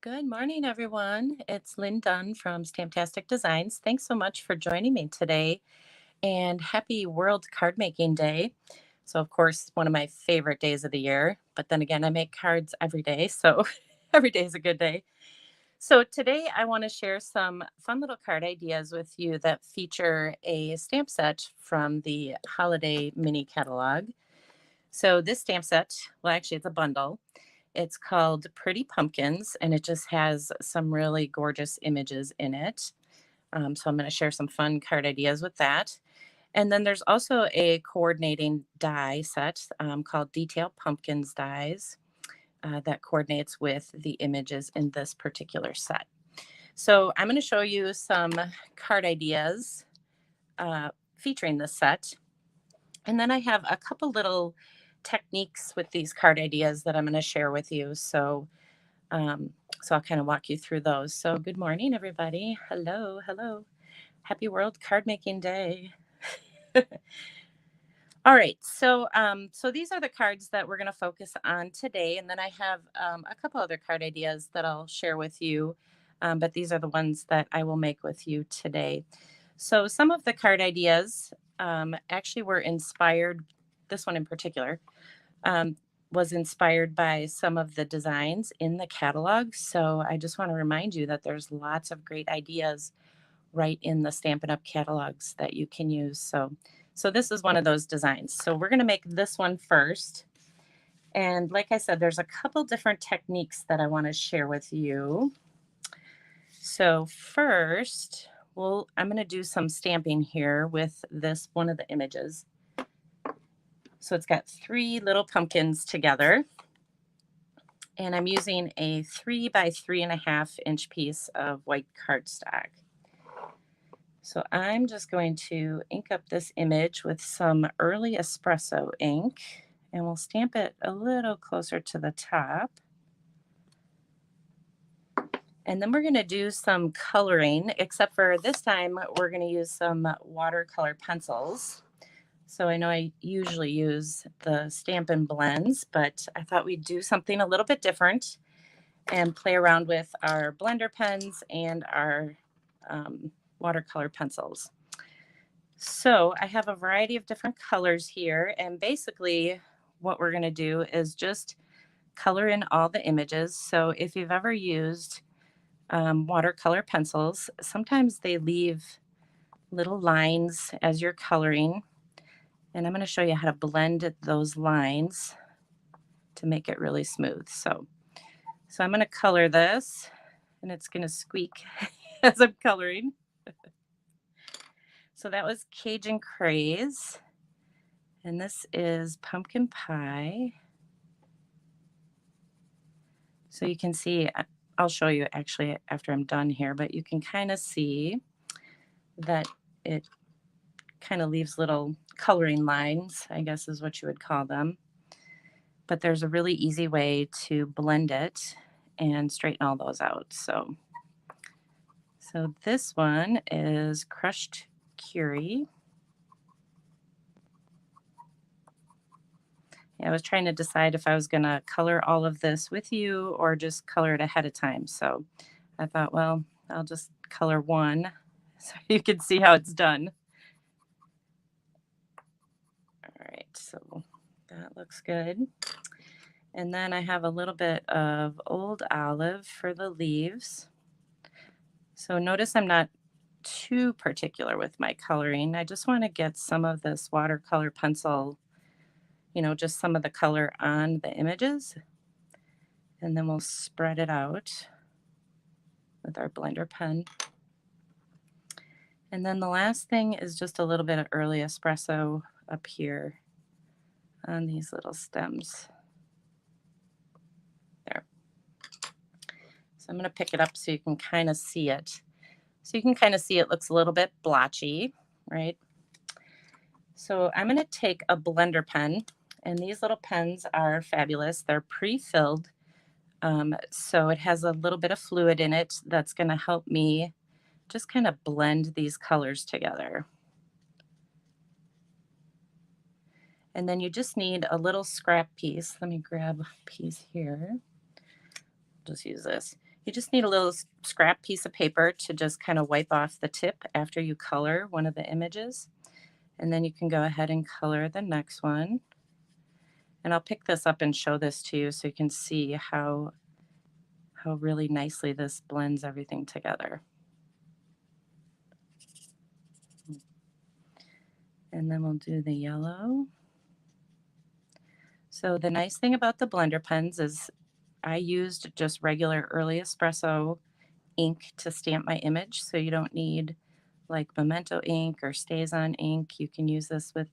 Good morning, everyone. It's Lynn Dunn from Stamptastic Designs. Thanks so much for joining me today, and happy World Card Making Day. So, of course, one of my favorite days of the year, but then again, I make cards every day, so every day is a good day. So, today I want to share some fun little card ideas with you that feature a stamp set from the Holiday Mini Catalog. So, this stamp set, well, actually, it's a bundle. It's called Pretty Pumpkins, and it just has some really gorgeous images in it. So I'm going to share some fun card ideas with that. And then there's also a coordinating die set called Detail Pumpkins dies that coordinates with the images in this particular set. So I'm going to show you some card ideas featuring this set. And then I have a couple little techniques with these card ideas that I'm going to share with you. Um, so I'll kind of walk you through those. So good morning, everybody. Hello, hello. Happy World Card Making Day. All right, so these are the cards that we're going to focus on today, and then I have a couple other card ideas that I'll share with you, but these are the ones that I will make with you today. So some of the card ideas actually were inspired. This one in particular um, was inspired by some of the designs in the catalog. So I just want to remind you that there's lots of great ideas right in the Stampin' Up catalogs that you can use. So this is one of those designs. So we're going to make this one first. And like I said, there's a couple different techniques that I want to share with you. So first, I'm going to do some stamping here with this one of the images. So it's got three little pumpkins together. And I'm using a 3 by 3.5 inch piece of white cardstock. So I'm just going to ink up this image with some early espresso ink, and we'll stamp it a little closer to the top. And then we're going to do some coloring, except for this time we're going to use some watercolor pencils. So I know I usually use the Stampin' Blends, but I thought we'd do something a little bit different and play around with our blender pens and our watercolor pencils. So I have a variety of different colors here, and basically what we're going to do is just color in all the images. So if you've ever used watercolor pencils, sometimes they leave little lines as you're coloring, and I'm going to show you how to blend those lines to make it really smooth. So I'm going to color this, and it's going to squeak as I'm coloring. So that was Cajun Craze, and this is Pumpkin Pie. So you can see, I'll show you actually after I'm done here, but you can kind of see that it kind of leaves little coloring lines, I guess is what you would call them. But there's a really easy way to blend it and straighten all those out. So this one is Crushed Curie. Yeah, I was trying to decide if I was going to color all of this with you or just color it ahead of time. So I thought, well, I'll just color one so you can see how it's done. All right, so that looks good. And then I have a little bit of Old Olive for the leaves. So notice I'm not too particular with my coloring. I just want to get some of this watercolor pencil, just some of the color on the images. And then we'll spread it out with our blender pen. And then the last thing is just a little bit of early espresso up here on these little stems. There. So I'm going to pick it up so you can kind of see it. So you can kind of see it looks a little bit blotchy, right? So I'm going to take a blender pen, and these little pens are fabulous. They're pre-filled, so it has a little bit of fluid in it that's going to help me just kind of blend these colors together. And then you just need a little scrap piece. Let me grab a piece here. Just use this. You just need a little scrap piece of paper to just kind of wipe off the tip after you color one of the images. And then you can go ahead and color the next one. And I'll pick this up and show this to you so you can see how really nicely this blends everything together. And then we'll do the yellow. So the nice thing about the blender pens is I used just regular early espresso ink to stamp my image, so you don't need like Memento ink or StazOn ink. You can use this with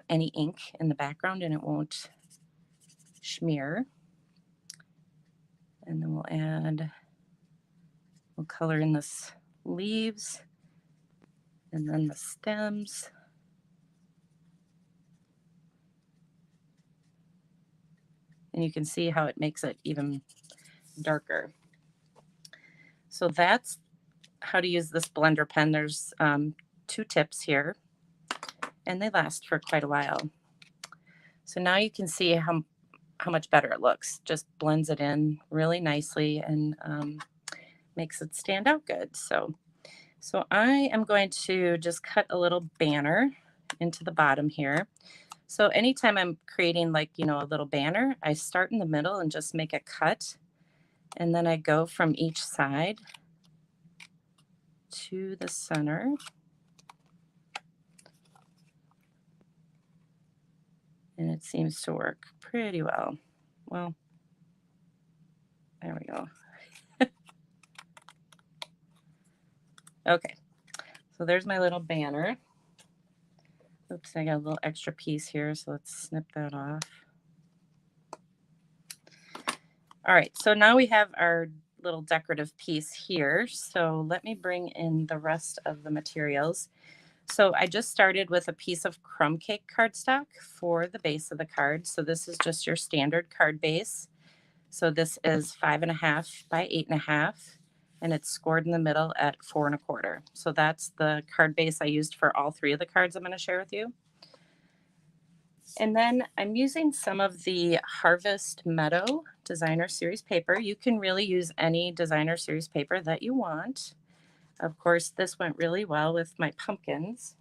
any ink in the background and it won't smear. And then we'll color in this leaves and then the stems. And you can see how it makes it even darker. So that's how to use this blender pen. There's 2 tips here, and they last for quite a while. So now you can see how much better it looks. Just blends it in really nicely and makes it stand out good. So I am going to just cut a little banner into the bottom here. So anytime I'm creating like, a little banner, I start in the middle and just make a cut. And then I go from each side to the center. And it seems to work pretty well. Well, there we go. Okay, so there's my little banner. Oops, I got a little extra piece here, so let's snip that off. All right, so now we have our little decorative piece here. So let me bring in the rest of the materials. So I just started with a piece of crumb cake cardstock for the base of the card. So this is just your standard card base. So this is 5.5 by 8.5, and it's scored in the middle at 4.25. So that's the card base I used for all 3 of the cards I'm going to share with you. And then I'm using some of the Harvest Meadow Designer Series paper. You can really use any Designer Series paper that you want. Of course, this went really well with my pumpkins.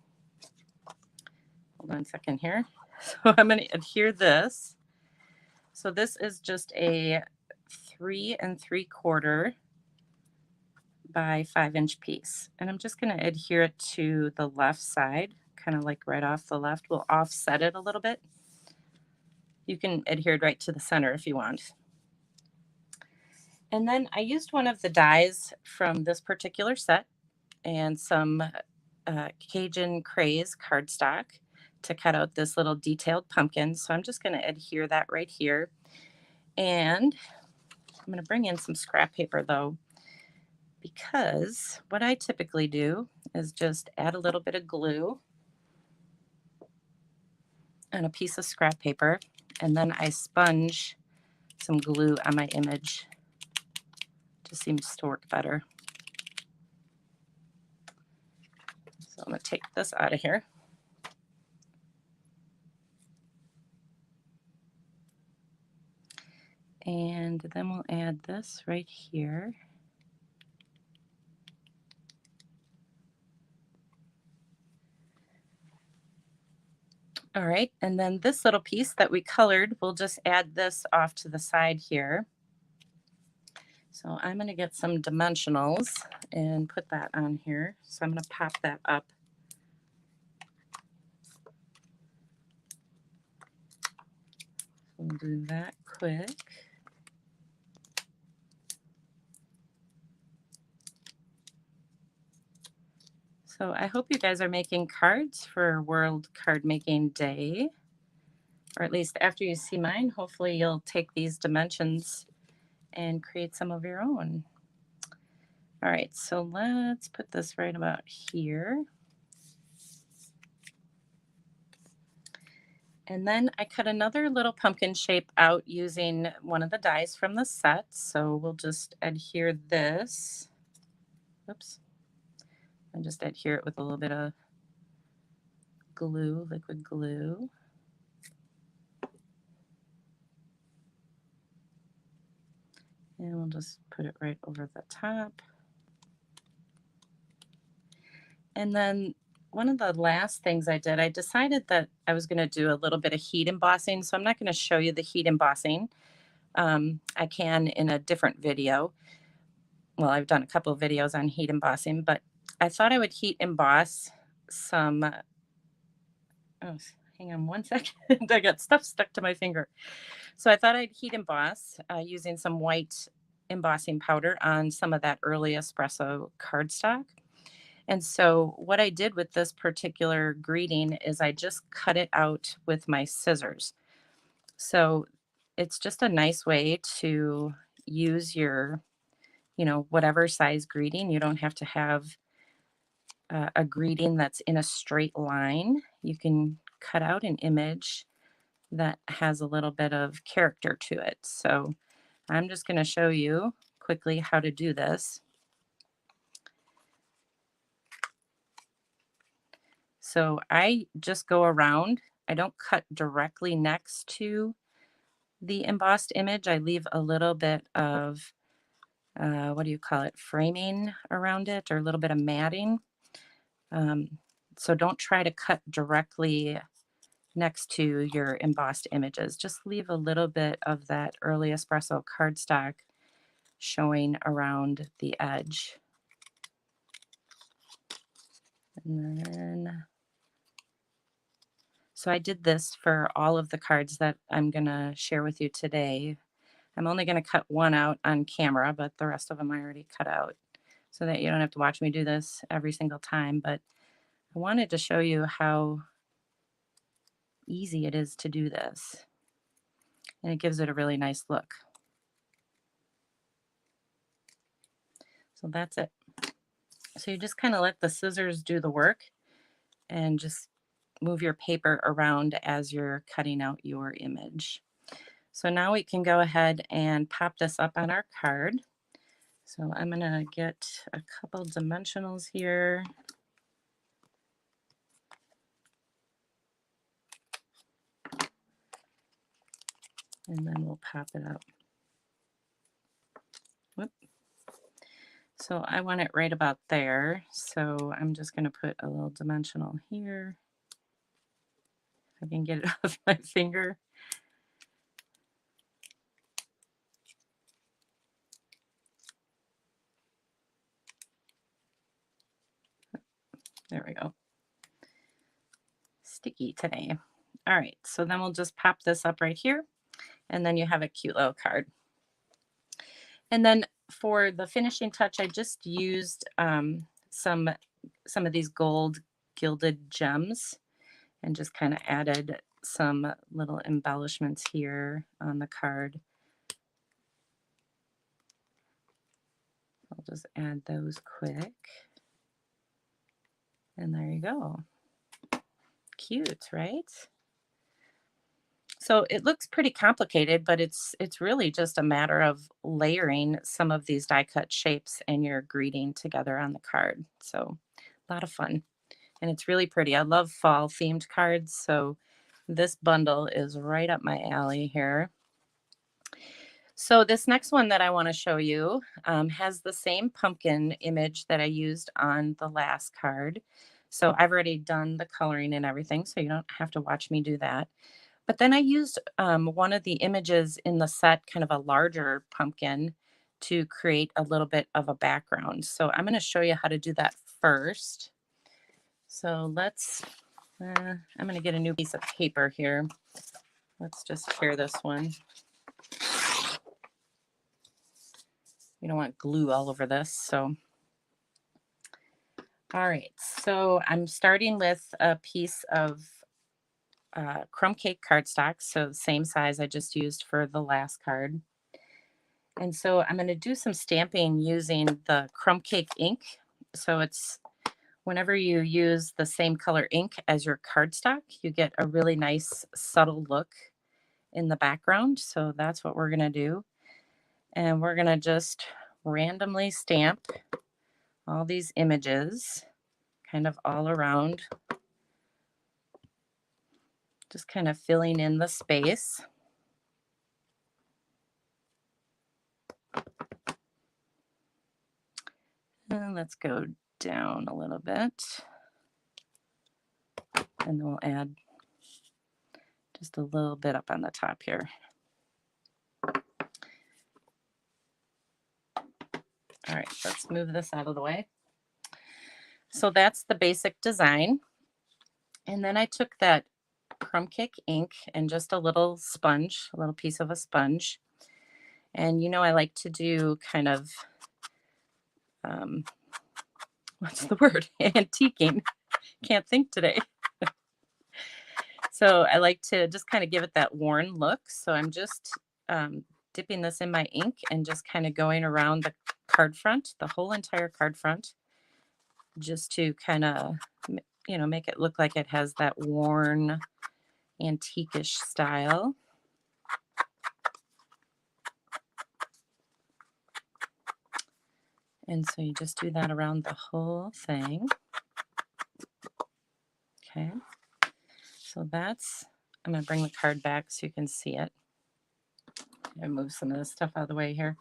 Hold on a second here. So I'm going to adhere this. So this is just a 3 3/4 by 5-inch piece. And I'm just going to adhere it to the left side, kind of like right off the left. We'll offset it a little bit. You can adhere it right to the center if you want. And then I used one of the dies from this particular set and some Cajun Craze cardstock to cut out this little detailed pumpkin. So I'm just going to adhere that right here. And I'm going to bring in some scrap paper though, because what I typically do is just add a little bit of glue and a piece of scrap paper, and then I sponge some glue on my image. Just seems to work better. So I'm going to take this out of here. And then we'll add this right here. All right, and then this little piece that we colored, we'll just add this off to the side here. So I'm going to get some dimensionals and put that on here. So I'm going to pop that up. We'll do that quick. So I hope you guys are making cards for World Card Making Day, or at least after you see mine, hopefully you'll take these dimensions and create some of your own. All right, so let's put this right about here. And then I cut another little pumpkin shape out using one of the dies from the set. So we'll just adhere this. Oops. And just adhere it with a little bit of glue, liquid glue. And we'll just put it right over the top. And then one of the last things I did, I decided that I was going to do a little bit of heat embossing. So I'm not going to show you the heat embossing. I can in a different video. Well, I've done a couple of videos on heat embossing, but I thought I would heat emboss some, oh, hang on one second. I got stuff stuck to my finger. So I thought I'd heat emboss using some white embossing powder on some of that early espresso cardstock. And so what I did with this particular greeting is I just cut it out with my scissors. So it's just a nice way to use your, whatever size greeting. You don't have to have a greeting that's in a straight line. You can cut out an image that has a little bit of character to it. So I'm just going to show you quickly how to do this. So I just go around. I don't cut directly next to the embossed image. I leave a little bit of, what do you call it, framing around it, or a little bit of matting. So don't try to cut directly next to your embossed images. Just leave a little bit of that early espresso cardstock showing around the edge. And then, so I did this for all of the cards that I'm going to share with you today. I'm only going to cut one out on camera, but the rest of them I already cut out so that you don't have to watch me do this every single time. But I wanted to show you how easy it is to do this. And it gives it a really nice look. So that's it. So you just kind of let the scissors do the work and just move your paper around as you're cutting out your image. So now we can go ahead and pop this up on our card. So I'm going to get a couple dimensionals here. And then we'll pop it up. Whoop. So I want it right about there. So I'm just going to put a little dimensional here. If I can get it off my finger. There we go. Sticky today. All right, so then we'll just pop this up right here, and then you have a cute little card. And then for the finishing touch, I just used some of these gold gilded gems and just kind of added some little embellishments here on the card. I'll just add those quick. And there you go. Cute, right? So it looks pretty complicated, but it's really just a matter of layering some of these die cut shapes and your greeting together on the card. So a lot of fun. And it's really pretty. I love fall themed cards, so this bundle is right up my alley here. So this next one that I want to show you has the same pumpkin image that I used on the last card. So I've already done the coloring and everything, so you don't have to watch me do that. But then I used one of the images in the set, kind of a larger pumpkin, to create a little bit of a background. So I'm going to show you how to do that first. So I'm going to get a new piece of paper here. Let's just tear this one. You don't want glue all over this. So, all right. So I'm starting with a piece of crumb cake cardstock. So the same size I just used for the last card. And so I'm going to do some stamping using the crumb cake ink. So it's whenever you use the same color ink as your cardstock, you get a really nice subtle look in the background. So that's what we're going to do. And we're going to just randomly stamp all these images kind of all around, just kind of filling in the space. And let's go down a little bit. And then we'll add just a little bit up on the top here. All right, let's move this out of the way. So that's the basic design. And then I took that crumb cake ink and just a little sponge, a little piece of a sponge. And you know, I like to do kind of, what's the word? Antiquing. Can't think today. So I like to just kind of give it that worn look. So I'm just dipping this in my ink and just kind of going around the card front, the whole entire card front, just to kind of, you know, make it look like it has that worn antique-ish style. And so you just do that around the whole thing. Okay. So that's, I'm going to bring the card back so you can see it. And move some of this stuff out of the way here.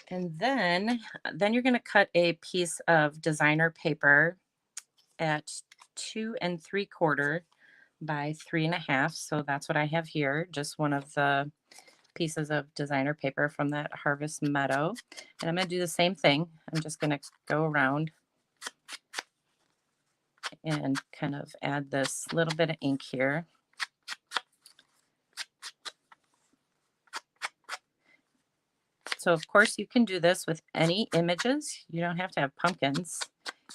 And then you're going to cut a piece of designer paper at 2 3/4 by 3.5. So that's what I have here. Just one of the pieces of designer paper from that Harvest Meadow. And I'm going to do the same thing. I'm just going to go around and kind of add this little bit of ink here. So of course you can do this with any images. You don't have to have pumpkins.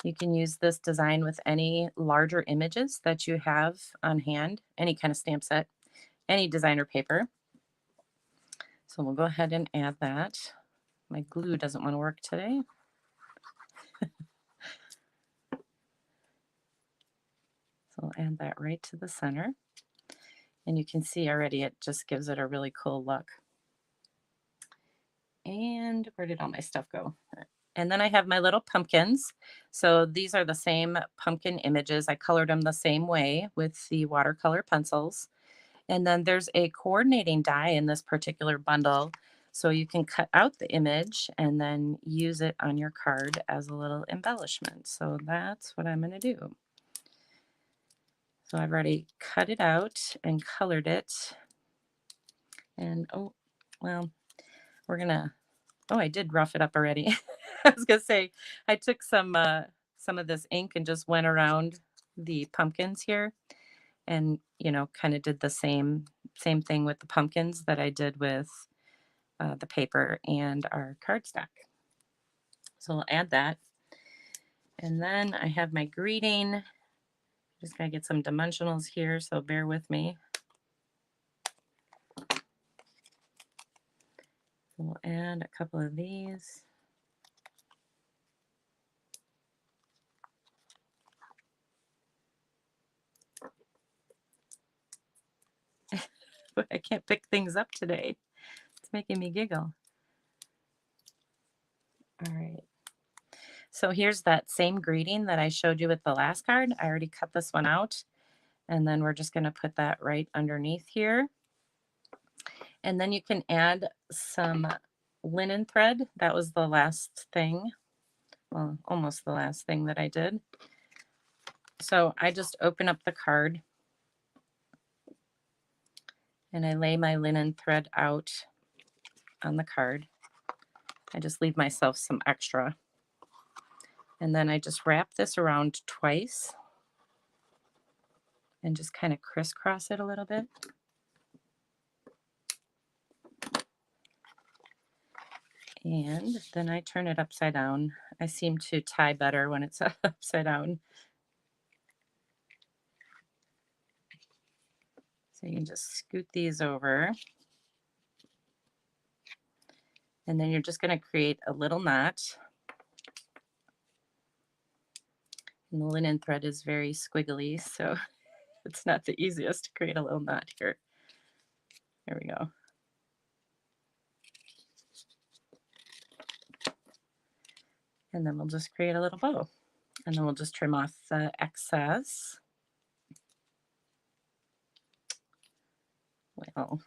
You can use this design with any larger images that you have on hand, any kind of stamp set, any designer paper. So we'll go ahead and add that. My glue doesn't want to work today. So I'll add that right to the center. And you can see already it just gives it a really cool look. And where did all my stuff go? And then I have my little pumpkins. So these are the same pumpkin images. I colored them the same way with the watercolor pencils. And then there's a coordinating die in this particular bundle. So you can cut out the image and then use it on your card as a little embellishment. So that's what I'm going to do. So I've already cut it out and colored it. And oh, well, we're going to, oh, I did rough it up already. I was going to say, I took some of this ink and just went around the pumpkins here and, you know, kind of did the same thing with the pumpkins that I did with the paper and our cardstock. So we'll add that. And then I have my greeting. Just gotta get some dimensionals here, so bear with me. We'll add a couple of these. I can't pick things up today. It's making me giggle. All right. So here's that same greeting that I showed you with the last card. I already cut this one out. And then we're just going to put that right underneath here. And then you can add some linen thread. That was the last thing. Well, almost the last thing that I did. So I just open up the card and I lay my linen thread out on the card. I just leave myself some extra. And then I just wrap this around twice and just kind of crisscross it a little bit. And then I turn it upside down. I seem to tie better when it's upside down. So you can just scoot these over. And then you're just going to create a little knot. And the linen thread is very squiggly, so it's not the easiest to create a little knot here. There we go. And then we'll just create a little bow. And then we'll just trim off the excess. Well,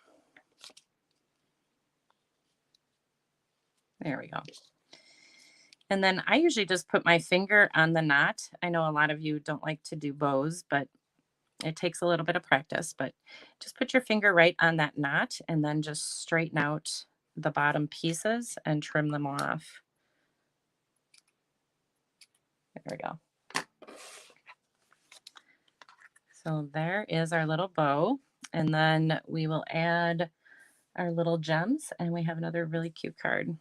There we go. And then I usually just put my finger on the knot. I know a lot of you don't like to do bows, but it takes a little bit of practice. But just put your finger right on that knot and then just straighten out the bottom pieces and trim them off. There we go. So there is our little bow. And then we will add our little gems, and we have another really cute card.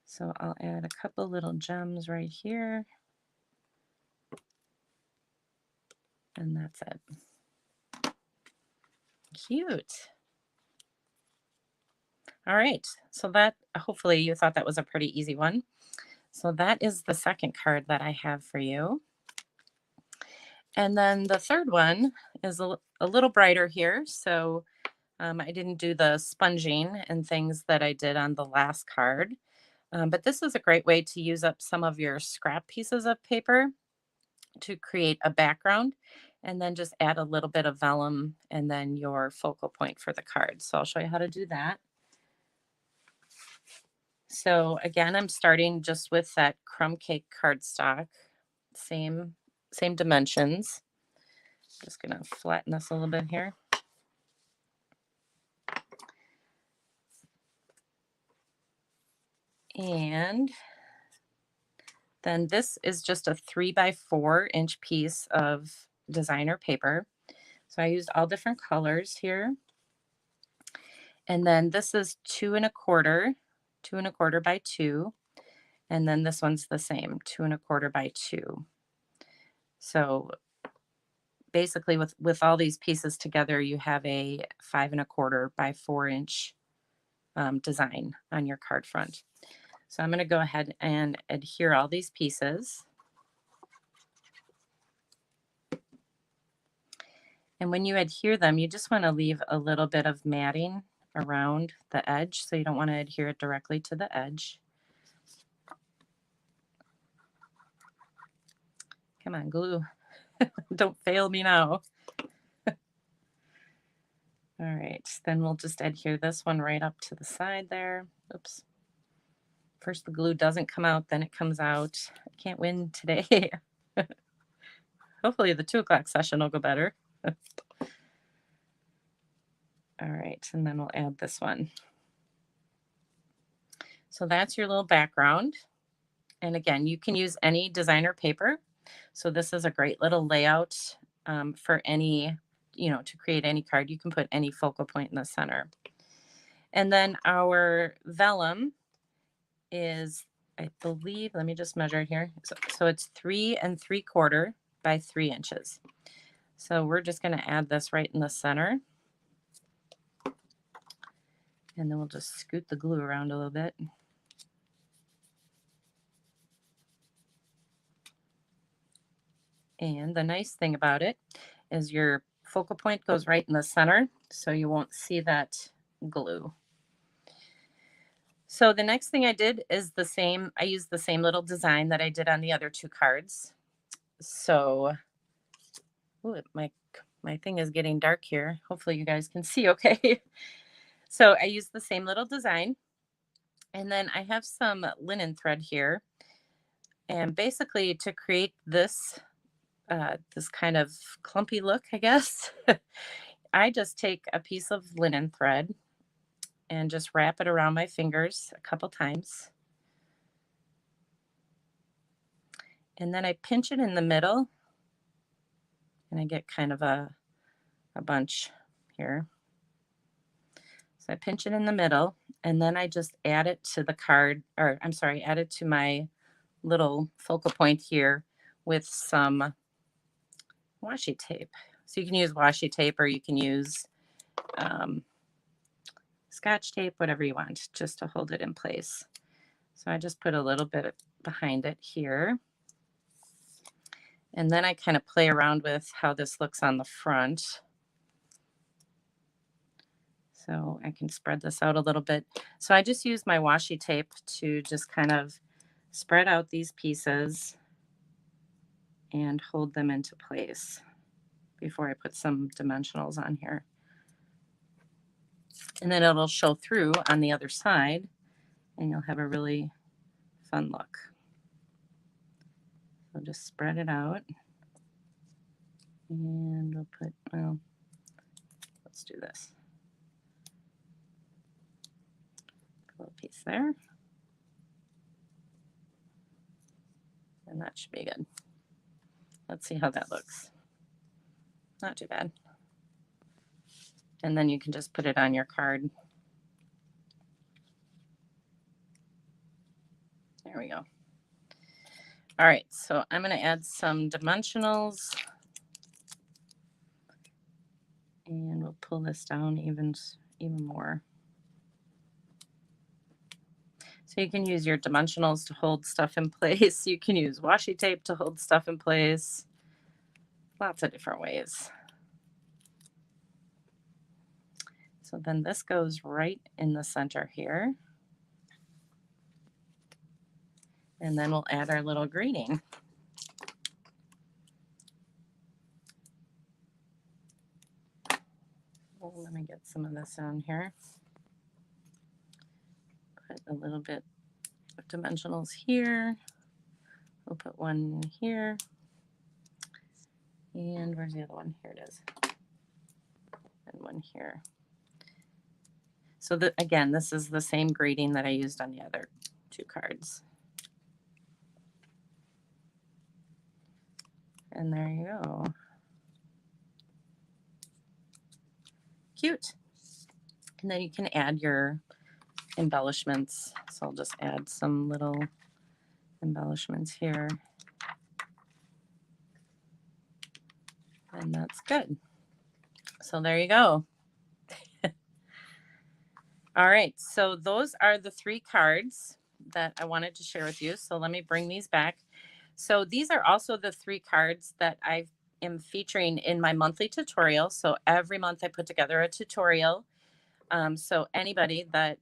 So I'll add a couple little gems right here. And that's it. Cute. All right. So that, hopefully you thought that was a pretty easy one. So that is the second card that I have for you. And then the third one is a little brighter here. So I didn't do the sponging and things that I did on the last card. But this is a great way to use up some of your scrap pieces of paper to create a background, and then just add a little bit of vellum and then your focal point for the card. So I'll show you how to do that. So again, I'm starting just with that crumb cake cardstock, same dimensions. Just gonna flatten this a little bit here. And then this is just a 3x4 inch piece of designer paper. So I used all different colors here. And then this is 2 1/4 by 2. And then this one's the same, 2 1/4 by 2. So basically with all these pieces together, you have a 5 1/4 by 4 inch design on your card front. So I'm going to go ahead and adhere all these pieces. And when you adhere them, you just want to leave a little bit of matting around the edge. So you don't want to adhere it directly to the edge. Come on, glue. Don't fail me now. All right, then we'll just adhere this one right up to the side there. Oops. First the glue doesn't come out, then it comes out. I can't win today. Hopefully the 2 o'clock session will go better. All right, and then we'll add this one. So that's your little background. And again, you can use any designer paper. So this is a great little layout for any, to create any card. You can put any focal point in the center. And then our vellum is, I believe, let me just measure it here. So it's 3 3/4 by 3 inches. So we're just going to add this right in the center. And then we'll just scoot the glue around a little bit. And the nice thing about it is your focal point goes right in the center, so you won't see that glue. So the next thing I did is the same. I used the same little design that I did on the other 2 cards. So, ooh, my thing is getting dark here. Hopefully you guys can see okay. So I used the same little design. And then I have some linen thread here. And basically to create this kind of clumpy look, I guess, I just take a piece of linen thread and just wrap it around my fingers a couple times. And then I pinch it in the middle, and I get kind of a bunch here. So I pinch it in the middle, and then I just add it to the card, or I'm sorry, add it to my little focal point here with some washi tape. So you can use washi tape, or you can use Scotch tape, whatever you want, just to hold it in place. So I just put a little bit behind it here. And then I kind of play around with how this looks on the front. So I can spread this out a little bit. So I just use my washi tape to just kind of spread out these pieces and hold them into place before I put some dimensionals on here. And then it'll show through on the other side. and you'll have a really fun look. So just spread it out, and we'll put, well, let's do this. A little piece there, and that should be good. Let's see how that looks. Not too bad. And then you can just put it on your card. There we go. All right, so I'm going to add some dimensionals, and we'll pull this down even more. So you can use your dimensionals to hold stuff in place. You can use washi tape to hold stuff in place. Lots of different ways. So then this goes right in the center here. And then we'll add our little greeting. Oh, let me get some of this on here. Put a little bit of dimensionals here. We'll put one here. And where's the other one? Here it is. And one here. So again, this is the same greeting that I used on the other two cards. And there you go. Cute. And then you can add your embellishments. So I'll just add some little embellishments here. And that's good. So there you go. All right, so those are the 3 cards that I wanted to share with you. So let me bring these back. So these are also the 3 cards that I am featuring in my monthly tutorial. So every month I put together a tutorial. So anybody that,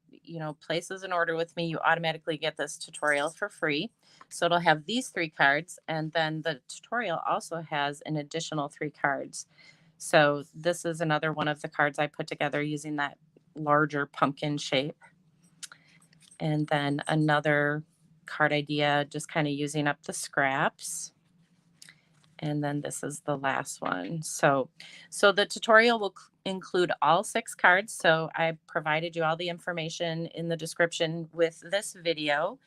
places an order with me, you automatically get this tutorial for free. So it'll have these 3 cards, and then the tutorial also has an additional 3 cards. So this is another one of the cards I put together using that larger pumpkin shape. And then another card idea, just kind of using up the scraps. And then this is the last one. So the tutorial will include all 6 cards. So I provided you all the information in the description with this video.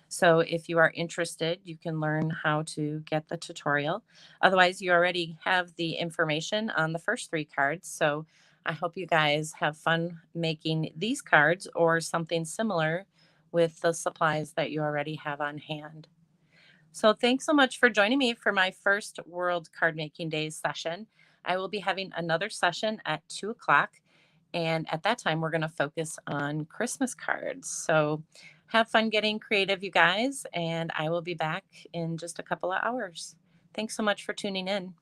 So if you are interested, you can learn how to get the tutorial. Otherwise, you already have the information on the first 3 cards. So I hope you guys have fun making these cards or something similar with the supplies that you already have on hand. So thanks so much for joining me for my first World Card Making Days session. I will be having another session at 2 o'clock. And at that time, we're going to focus on Christmas cards. So have fun getting creative, you guys. And I will be back in just a couple of hours. Thanks so much for tuning in.